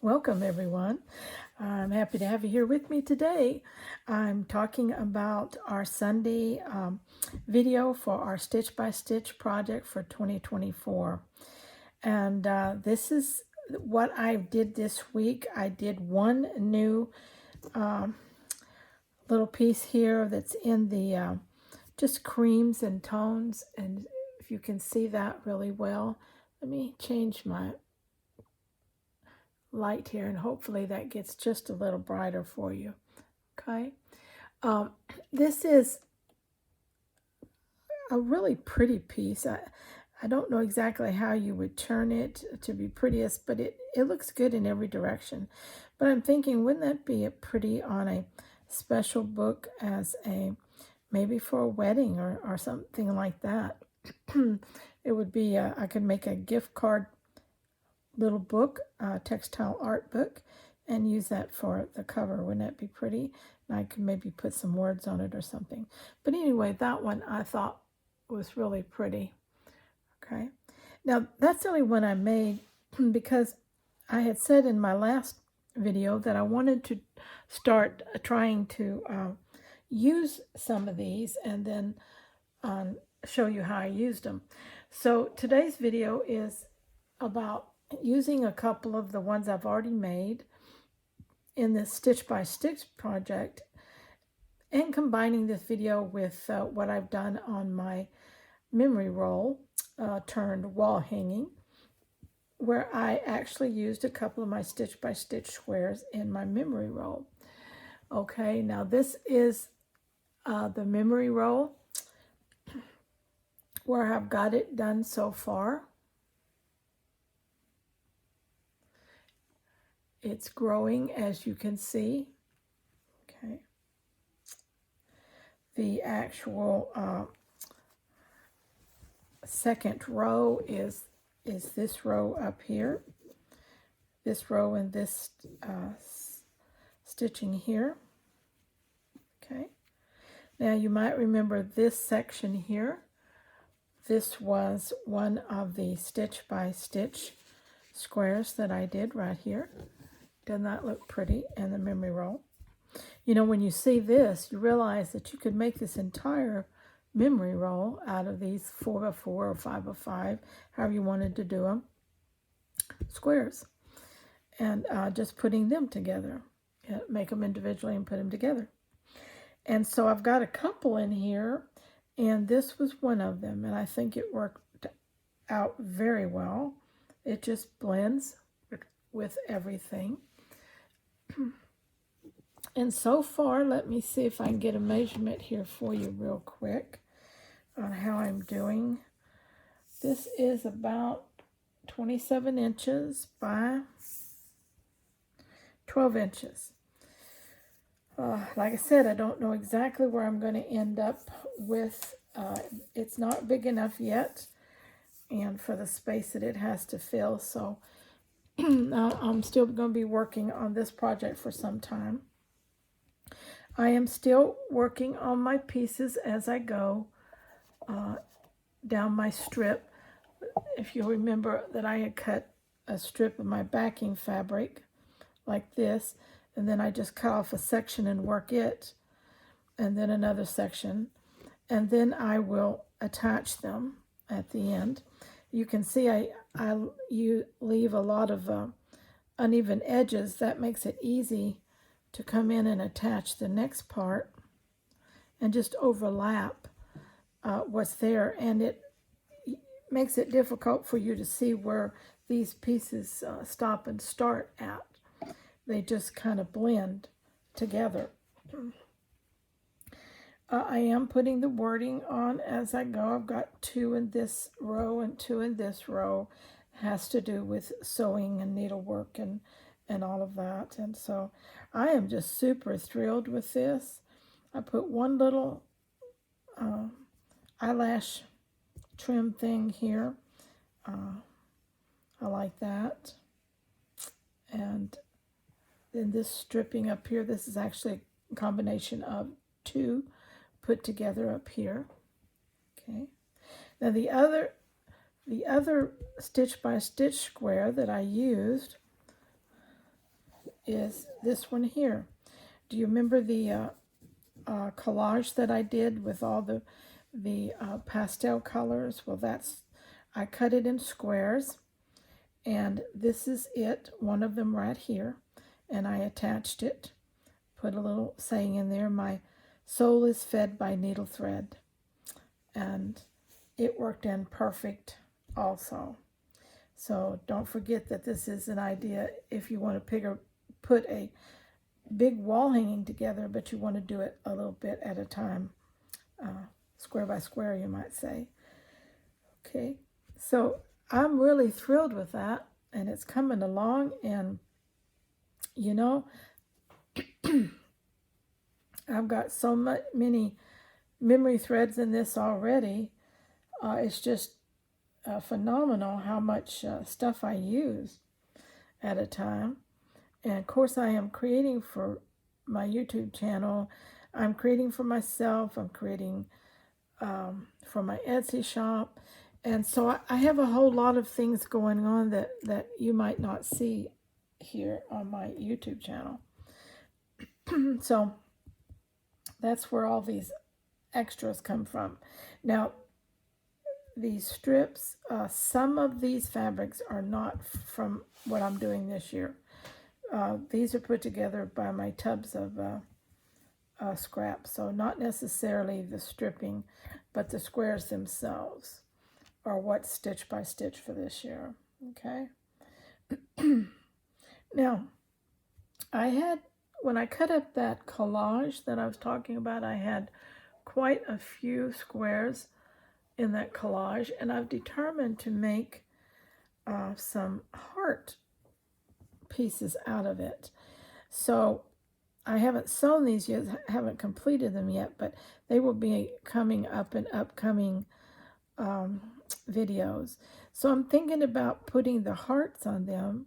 Welcome everyone. I'm happy to have you here with me today. I'm talking about our Sunday video for our Stitch by Stitch project for 2024. And this is what I did this week. I did one new little piece here that's in the just creams and tones. And if you can see that really well, let me change my light here and hopefully that gets just a little brighter for you. Okay, this is a really pretty piece. I don't know exactly how you would turn it to be prettiest, but it looks good in every direction. But I'm thinking, wouldn't that be pretty on a special book as maybe for a wedding or something like that? It would be, I could make a gift card little book, textile art book, and use that for the cover. Wouldn't that be pretty? And I could maybe put some words on it or something. But anyway, that one I thought was really pretty. Okay, now that's the only one I made because I had said in my last video that I wanted to start trying to use some of these and then show you how I used them. So today's video is about using a couple of the ones I've already made in this Stitch by Stitch project and combining this video with what I've done on my memory roll turned wall hanging, where I actually used a couple of my Stitch by Stitch squares in my memory roll. Okay, now this is the memory roll where I've got it done so far. It's growing, as you can see. Okay. The actual second row is this row up here. This row and this stitching here. Okay. Now you might remember this section here. This was one of the Stitch by Stitch squares that I did right here. Doesn't that look pretty in the memory roll? You know, when you see this, you realize that you could make this entire memory roll out of these 4x4 or 5x5, however you wanted to do them, squares. And just putting them together. Make them individually and put them together. And so I've got a couple in here, and this was one of them, and I think it worked out very well. It just blends with everything. And so far, let me see if I can get a measurement here for you real quick on how I'm doing. This is about 27 inches by 12 inches. Like I said, I don't know exactly where I'm going to end up with. It's not big enough yet, and for the space that it has to fill, so I'm still going to be working on this project for some time. I am still working on my pieces as I go down my strip. If you remember that I had cut a strip of my backing fabric like this, and then I just cut off a section and work it, and then another section, and then I will attach them at the end. You can see you leave a lot of uneven edges. That makes it easy to come in and attach the next part and just overlap what's there, and it makes it difficult for you to see where these pieces stop and start at. They just kind of blend together. I am putting the wording on as I go. I've got 2 in this row and 2 in this row. It has to do with sewing and needlework and all of that. And so I am just super thrilled with this. I put one little eyelash trim thing here. I like that. And then this stripping up here, this is actually a combination of 2 put together up here. Okay. Now the other Stitch by Stitch square that I used is this one here. Do you remember the collage that I did with all the pastel colors? Well, I cut it in squares, and this is it, one of them right here, and I attached it, put a little saying in there, my soul is fed by needle thread, and it worked in perfect also. So don't forget that this is an idea if you want to put a big wall hanging together, but you want to do it a little bit at a time, square by square, you might say. Okay, so I'm really thrilled with that, and it's coming along, and you know, I've got so many memory threads in this already. It's just phenomenal how much stuff I use at a time. And of course, I am creating for my YouTube channel. I'm creating for myself. I'm creating for my Etsy shop. And so I have a whole lot of things going on that you might not see here on my YouTube channel. So that's where all these extras come from. Now, these strips, some of these fabrics are not from what I'm doing this year. These are put together by my tubs of scraps, so not necessarily the stripping, but the squares themselves are what's stitch by stitch for this year. Okay. Now, when I cut up that collage that I was talking about, I had quite a few squares in that collage, and I've determined to make some heart pieces out of it. So I haven't sewn these yet, haven't completed them yet, but they will be coming up in upcoming videos. So I'm thinking about putting the hearts on them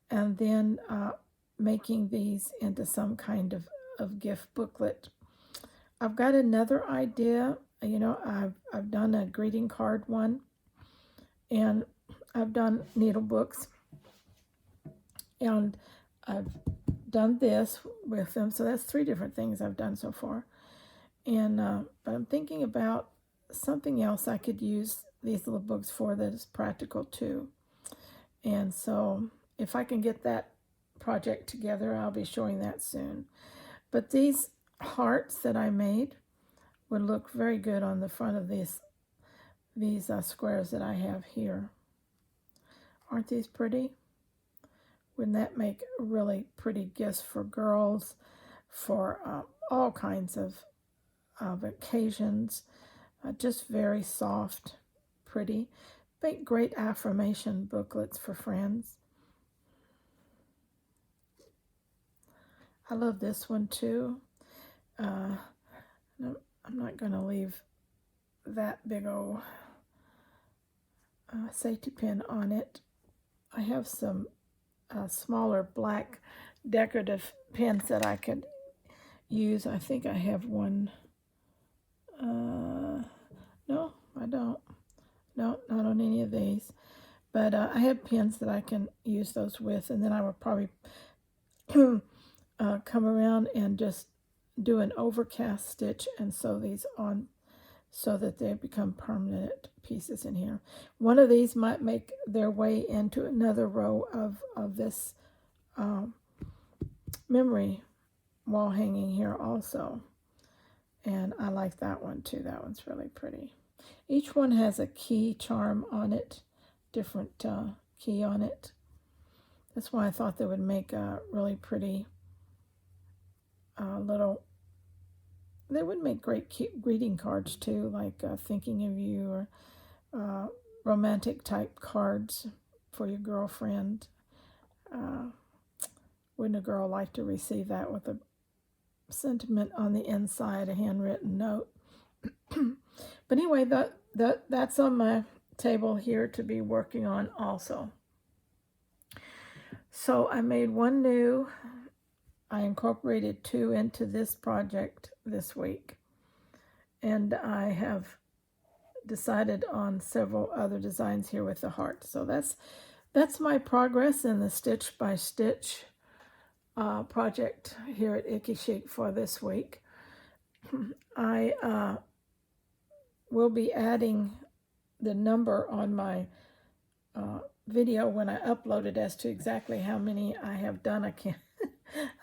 and then making these into some kind of gift booklet. I've got another idea. You know, I've done a greeting card one, and I've done needle books, and I've done this with them. So that's 3 different things I've done so far. And but I'm thinking about something else I could use these little books for that is practical too. And so if I can get that project together, I'll be showing that soon. But these hearts that I made would look very good on the front of these squares that I have here. Aren't these pretty? Wouldn't that make really pretty gifts for girls, for all kinds of occasions? Just very soft, pretty. Make great affirmation booklets for friends. I love this one too. I'm not going to leave that big old safety pin on it. I have some smaller black decorative pins that I could use. I think I have one. No, I don't. No, not on any of these. But I have pins that I can use those with, and then I will probably come around and just do an overcast stitch and sew these on so that they become permanent pieces in here. One of these might make their way into another row of this memory wall hanging here also. And I like that one too. That one's really pretty. Each one has a key charm on it, different key on it. That's why I thought they would make a really pretty they would make great greeting cards too, like thinking of you, or romantic type cards for your girlfriend. Wouldn't a girl like to receive that with a sentiment on the inside, a handwritten note? But anyway, that's on my table here to be working on also. So I made one new. I incorporated 2 into this project this week, and I have decided on several other designs here with the heart. So that's my progress in the stitch by stitch project here at Icky Chic for this week. I will be adding the number on my video when I upload it as to exactly how many I have done. I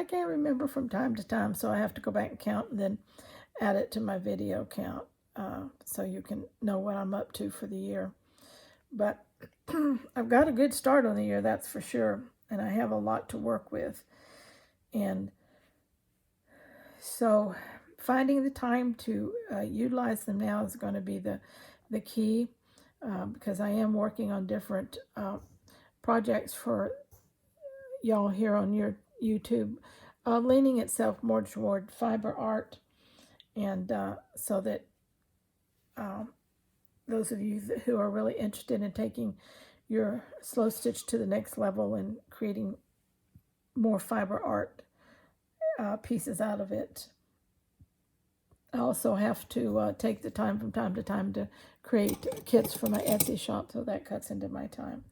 can't remember from time to time, so I have to go back and count and then add it to my video count so you can know what I'm up to for the year. But I've got a good start on the year, that's for sure, and I have a lot to work with. And so finding the time to utilize them now is going to be the key, because I am working on different projects for y'all here on your YouTube, leaning itself more toward fiber art, and so that those of you who are really interested in taking your slow stitch to the next level and creating more fiber art pieces out of it. I also have to take the time from time to time to create kits for my Etsy shop, so that cuts into my time.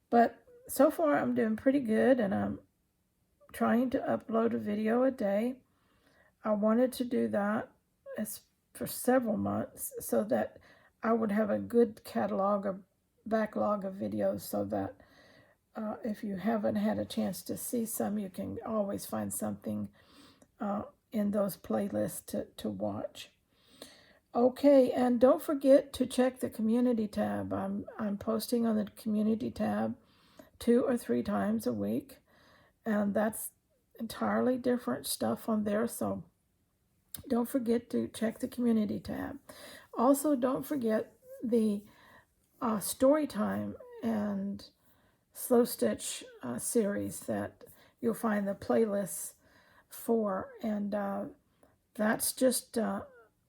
But so far I'm doing pretty good, and I'm trying to upload a video a day. I wanted to do that for several months so that I would have a good catalog or backlog of videos, so that if you haven't had a chance to see some, you can always find something in those playlists to watch. Okay, and don't forget to check the community tab. I'm posting on the community tab 2 or 3 times a week, and that's entirely different stuff on there, so don't forget to check the community tab. Also, don't forget the story time and slow stitch series that you'll find the playlists for, and that's just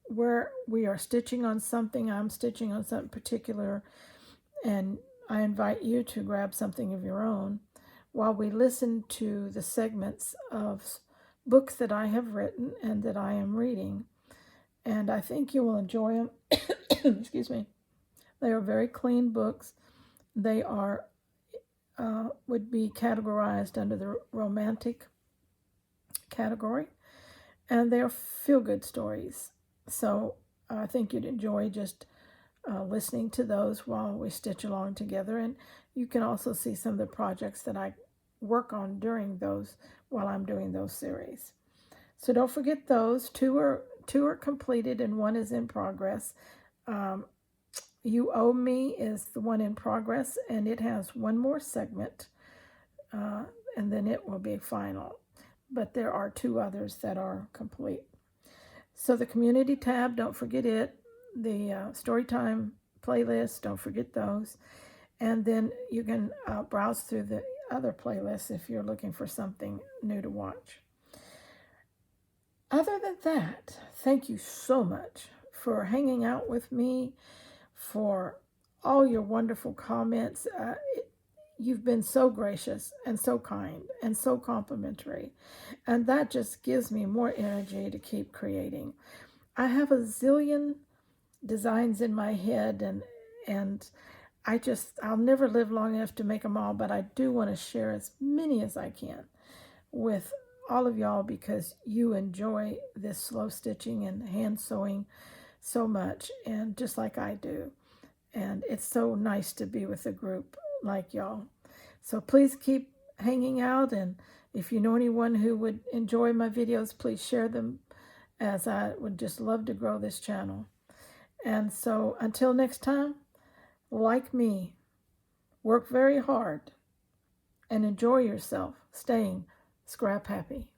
where we are stitching on something. I'm stitching on something particular, and I invite you to grab something of your own while we listen to the segments of books that I have written and that I am reading. And I think you will enjoy them. Excuse me. They are very clean books. They are would be categorized under the romantic category, and they're feel-good stories. So I think you'd enjoy just listening to those while we stitch along together. And you can also see some of the projects that I work on during those while I'm doing those series. So don't forget those. Two are completed and one is in progress. You Owe Me is the one in progress, and it has one more segment, and then it will be final. But there are 2 others that are complete. So the community tab, don't forget it. The Storytime playlist, don't forget those. And then you can browse through the other playlists if you're looking for something new to watch. Other than that, thank you so much for hanging out with me, for all your wonderful comments. You've been so gracious and so kind and so complimentary, and that just gives me more energy to keep creating. I have a zillion designs in my head, and I'll never live long enough to make them all, but I do want to share as many as I can with all of y'all, because you enjoy this slow stitching and hand sewing so much, and just like I do. And it's so nice to be with a group like y'all. So please keep hanging out, and if you know anyone who would enjoy my videos, please share them, as I would just love to grow this channel. And so until next time, like me, work very hard and enjoy yourself, staying scrap happy.